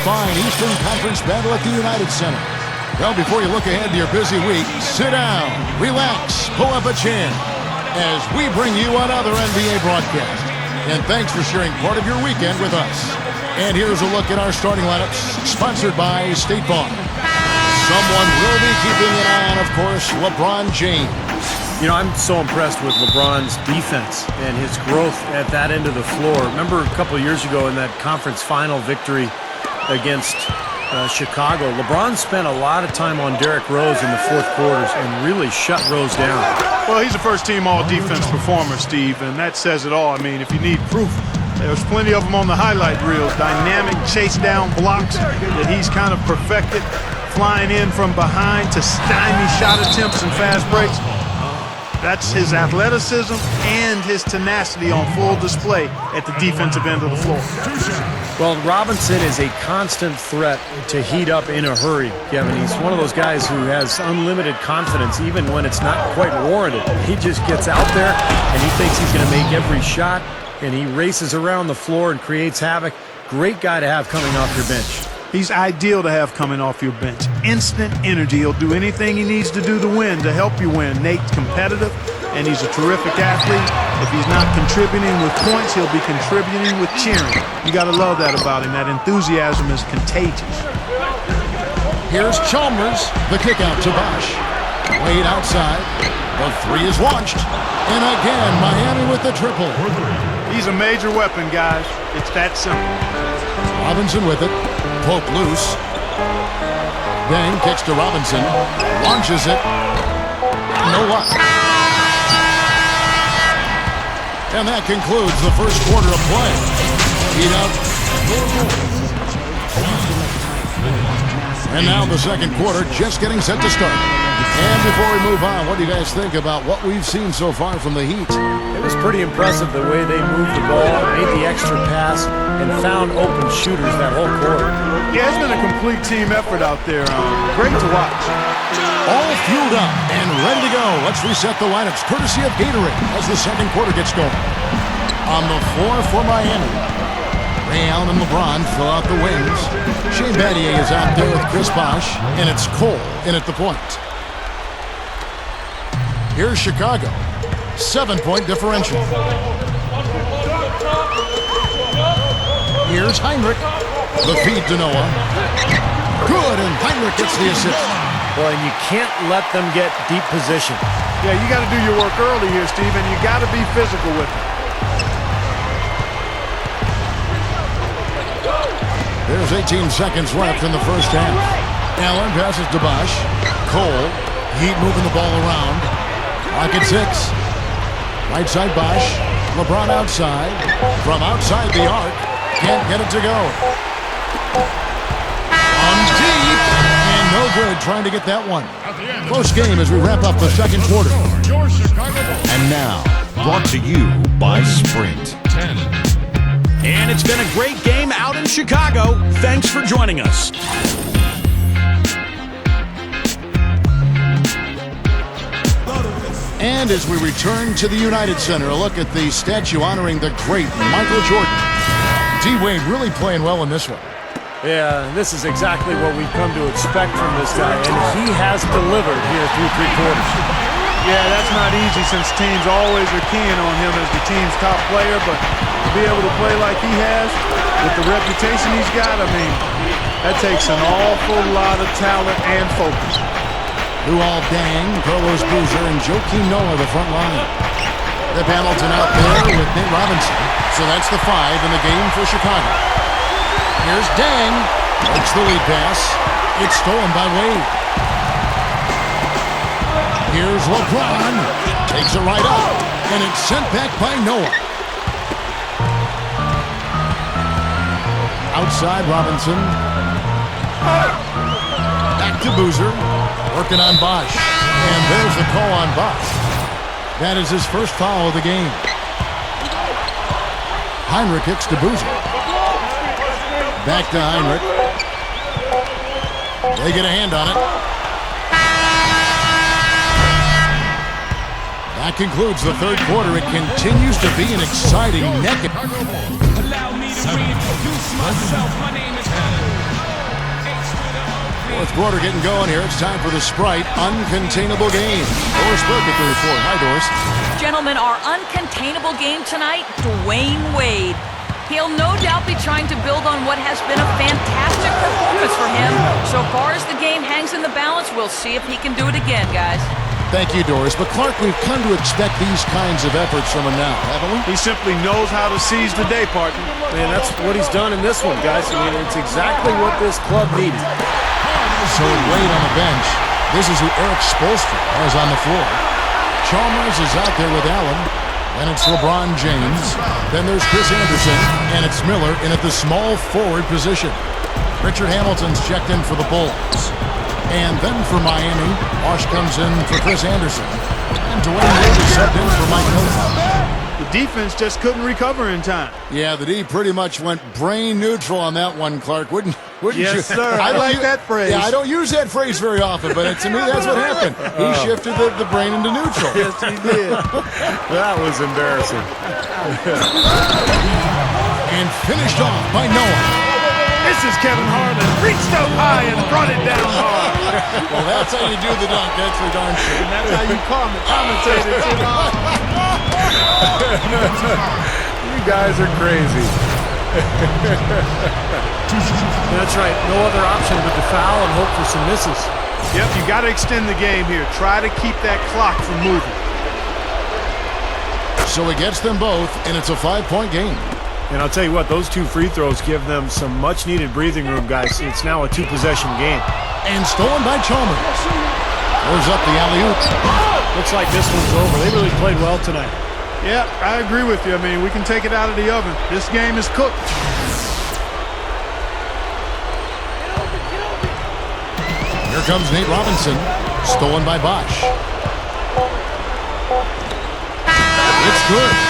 fine Eastern Conference battle at the United Center. Well, before you look ahead to your busy week, sit down, relax, pull up a chair as we bring you another NBA broadcast. And thanks for sharing part of your weekend with us. And here's a look at our starting lineups, sponsored by State Farm. Someone will be keeping an eye on, of course, LeBron James. You know, I'm so impressed with LeBron's defense and his growth at that end of the floor. Remember a couple of years ago in that conference final victory against Chicago, LeBron spent a lot of time on Derrick Rose in the fourth quarters and really shut Rose down. Well, he's a first-team all-defense performer, Steve, and that says it all. I mean, if you need proof, there's plenty of them on the highlight reels. Dynamic chase-down blocks that he's kind of perfected, flying in from behind to stymie shot attempts and fast breaks. That's his athleticism and his tenacity on full display at the defensive end of the floor. Well, Robinson is a constant threat to heat up in a hurry, Kevin. He's one of those guys who has unlimited confidence even when it's not quite warranted. He just gets out there and he thinks he's going to make every shot, and he races around the floor and creates havoc. Great guy to have coming off your bench. He's ideal to have coming off your bench. Instant energy. He'll do anything he needs to do to win, to help you win. Nate's competitive, and he's a terrific athlete. If he's not contributing with points, he'll be contributing with cheering. You got to love that about him. That enthusiasm is contagious. Here's Chalmers, the kick out to Bosh. Wade outside. The three is launched. And again, Miami with the triple. He's a major weapon, guys. It's that simple. Robinson with it. Poke loose. Deng kicks to Robinson. Launches it. No luck. And that concludes the first quarter of play. Heat up. And now the second quarter just getting set to start. And before we move on, what do you guys think about what we've seen so far from the Heat? It was pretty impressive the way they moved the ball, made the extra pass, and found open shooters that whole quarter. Yeah, it's been a complete team effort out there. Great to watch. All fueled up and ready to go. Let's reset the lineups courtesy of Gatorade as the second quarter gets going. On the floor for Miami, Ray Allen and LeBron fill out the wings. Shane Battier is out there with Chris Bosh, and it's Cole in at the point. Here's Chicago. 7-point differential. Here's Heinrich. The feed to Noah. Good, and Heinrich gets the assist. Boy, and you can't let them get deep position. Yeah, you got to do your work early here, Steve, and you got to be physical with it. There's 18 seconds left in the first half. Allen passes to Bosh. Cole. Heat moving the ball around. Clock at 6. Right side Bosh. LeBron outside. From outside the arc. Can't get it to go. On deep. And no good trying to get that one. Close game as we wrap up the second quarter. And now, brought to you by Sprint. And it's been a great game out in Chicago. Thanks for joining us. And as we return to the United Center, a look at the statue honoring the great Michael Jordan. D-Wade really playing well in this one. Yeah, this is exactly what we've come to expect from this guy, and he has delivered here through three quarters. Yeah, that's not easy since teams always are keying on him as the team's top player, but to be able to play like he has, with the reputation he's got, I mean, that takes an awful lot of talent and focus. Luol Deng, Carlos Boozer, and Joakim Noah, the front line. The Hamilton out there with Nate Robinson. So that's the 5 in the game for Chicago. Here's Deng. Makes the lead pass. It's stolen by Wade. Here's LeBron. Takes it right up. And it's sent back by Noah. Outside Robinson. Back to Boozer. Working on Bosh. And there's the call on Bosh. That is his first foul of the game. Heinrich kicks to Boozer. Back to Heinrich. They get a hand on it. That concludes the third quarter. It continues to be an exciting neck. Allow me to reintroduce myself. My name is Fourth quarter getting going here. It's time for the Sprite Uncontainable Game. Doris Burke at the report. Hi, Doris. Gentlemen, our uncontainable game tonight, Dwayne Wade. He'll no doubt be trying to build on what has been a fantastic performance for him. So far as the game hangs in the balance, we'll see if he can do it again, guys. Thank you, Doris. But, Clark, we've come to expect these kinds of efforts from him now, haven't we? He simply knows how to seize the day, partner. Man, that's what he's done in this one, guys. I mean, it's exactly what this club needed. So Wade on the bench. This is who Eric Spoelstra has on the floor. Chalmers is out there with Allen. And it's LeBron James. Then there's Chris Anderson. And it's Miller in at the small forward position. Richard Hamilton's checked in for the Bulls. And then for Miami, Bosh comes in for Chris Anderson. And Dwayne Wade is subbed in for Mike Miller. The defense just couldn't recover in time. Yeah, the D pretty much went brain neutral on that one, Clark. Wouldn't you? Yes, sir. I like that phrase. Yeah, I don't use that phrase very often, but to me, that's what happened. He shifted the brain into neutral. Yes, he did. That was embarrassing. And finished off by Noah. This is Kevin Harlan. Reached up high and brought it down hard. Well, that's how you do the dunk. That's for darn sure. And that's how you commentate it. You guys are crazy. That's right. No other option but to foul and hope for some misses. Yep, you got to extend the game here. Try to keep that clock from moving. So he gets them both, and it's a 5-point game. And I'll tell you what, those two free throws give them some much-needed breathing room, guys. It's now a two-possession game. And stolen by Chalmers. Throws up the alley-oop. Looks like this one's over. They really played well tonight. Yeah, I agree with you. I mean, we can take it out of the oven. This game is cooked. Here comes Nate Robinson. Stolen by Bosh. It's good.